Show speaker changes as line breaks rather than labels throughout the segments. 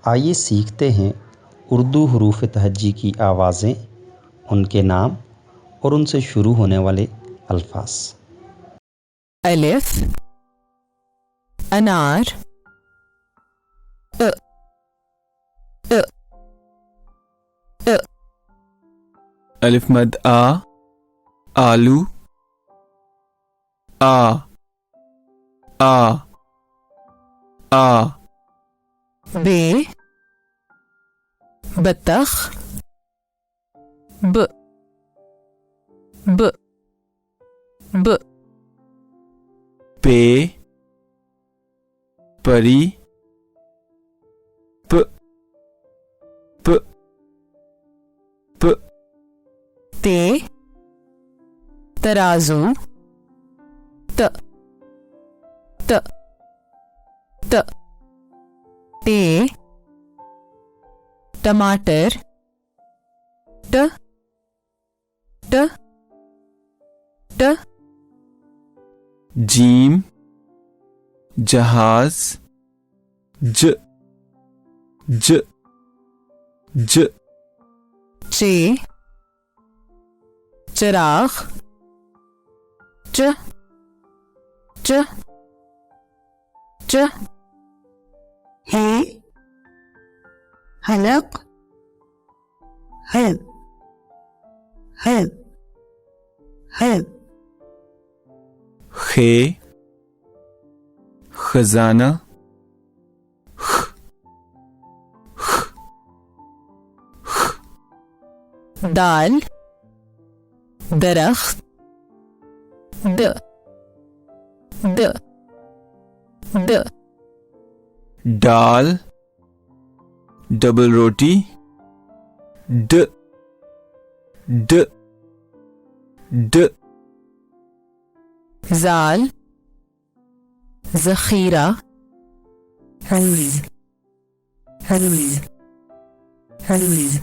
आइए सीखते हैं उर्दू हरूफ तहजी की आवाज़ें, उनके नाम और उनसे शुरू होने वाले अल्फाज।
अलिफ, अनार, अ, अ, अ,
अलिफ मद आ, आलू, आ, आ, आ,
बे, बतख, ब, ब, ब,
पे, परी, प, प, प,
ते, तराजू, त, त, त, ते, टमाटर, ट, ट, ट,
जीम, जहाज, ज, ज, ज,
चे, चिराग, च, च, च,
है, हलक, हल, हल, हल,
खे, खजाना, ख, ख, ख,
दाल, दरख्त, द, द, द,
दाल, डबल रोटी, ड, ड, ड,
जाल, ज़ख़ीरा,
हल्ज़, हल्ज़, हल्ज़,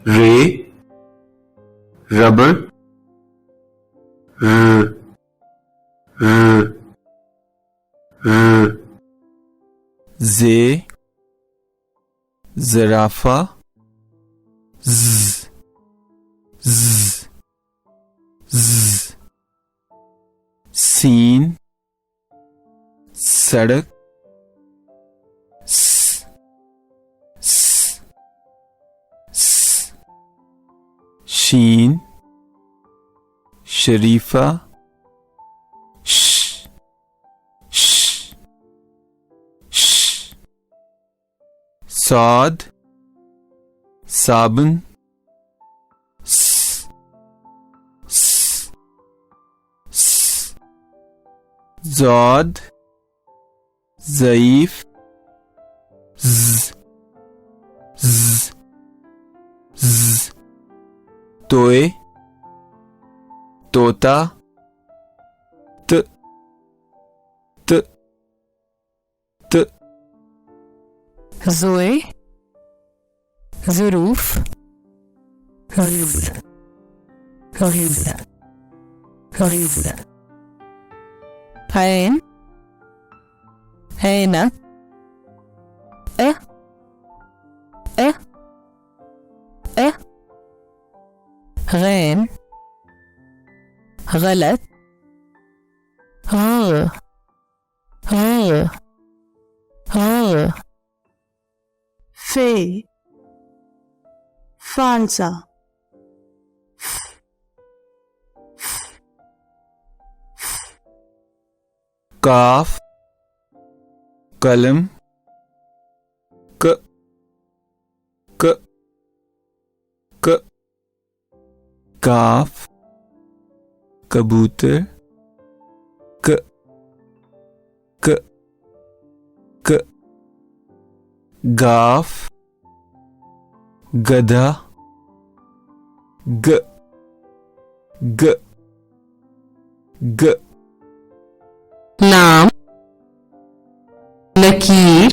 रे, रबर, र, र, र, जे, ज़राफ़ा, ज़, ज़, ज़, सीन, सड़क, स, स, स, शीन, शरीफा, श, श, श, साद, साबुन, स, स, स, ज़ाद, ज़ईफ, ज़, ज़, ज़, तोए, तोता, त, त, त,
ज़ोए, ज़ुरूफ,
हल्ज़, हल्ज़, हल्ज़,
हैन, हैनक, ए, ए, ए, गैन, गलत, हाँ, हाँ, हाँ,
फे, फालसा,
काफ, कलम, क, क, क, काफ, कबूतर, क, क, क, गाफ, गधा, ग, ग, ग,
नाम, नकीर,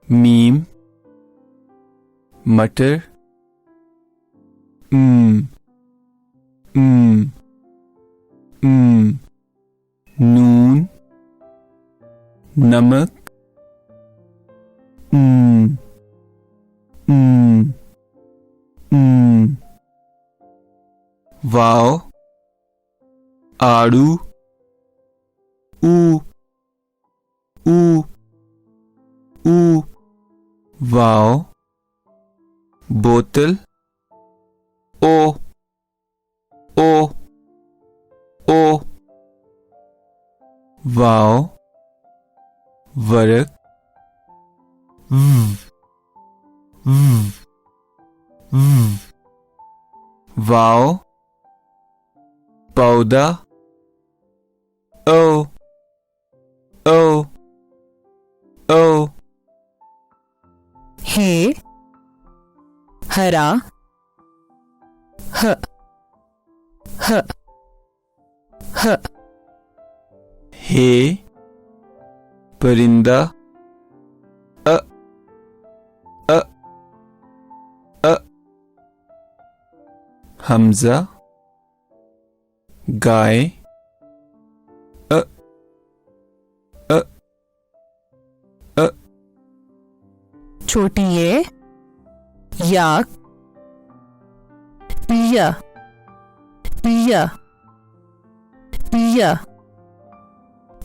मीम, मटर, नून नमक वाव आड़ू ऊ वाव बोतल ओ वाव वरक वाव पौधा ओ
हे हरा ह
हे परिंदा अ हमजा गाय
छोटी ये याक पिया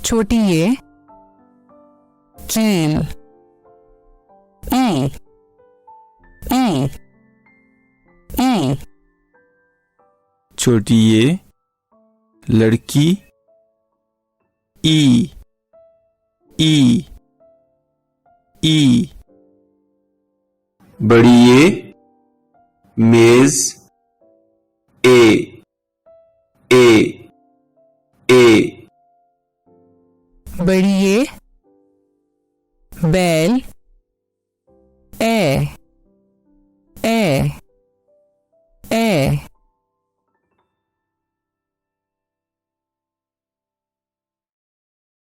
छोटी ये चील ई
छोटी ये लड़की ई बड़ी ये मेज ए
बड़ी ये बैल ए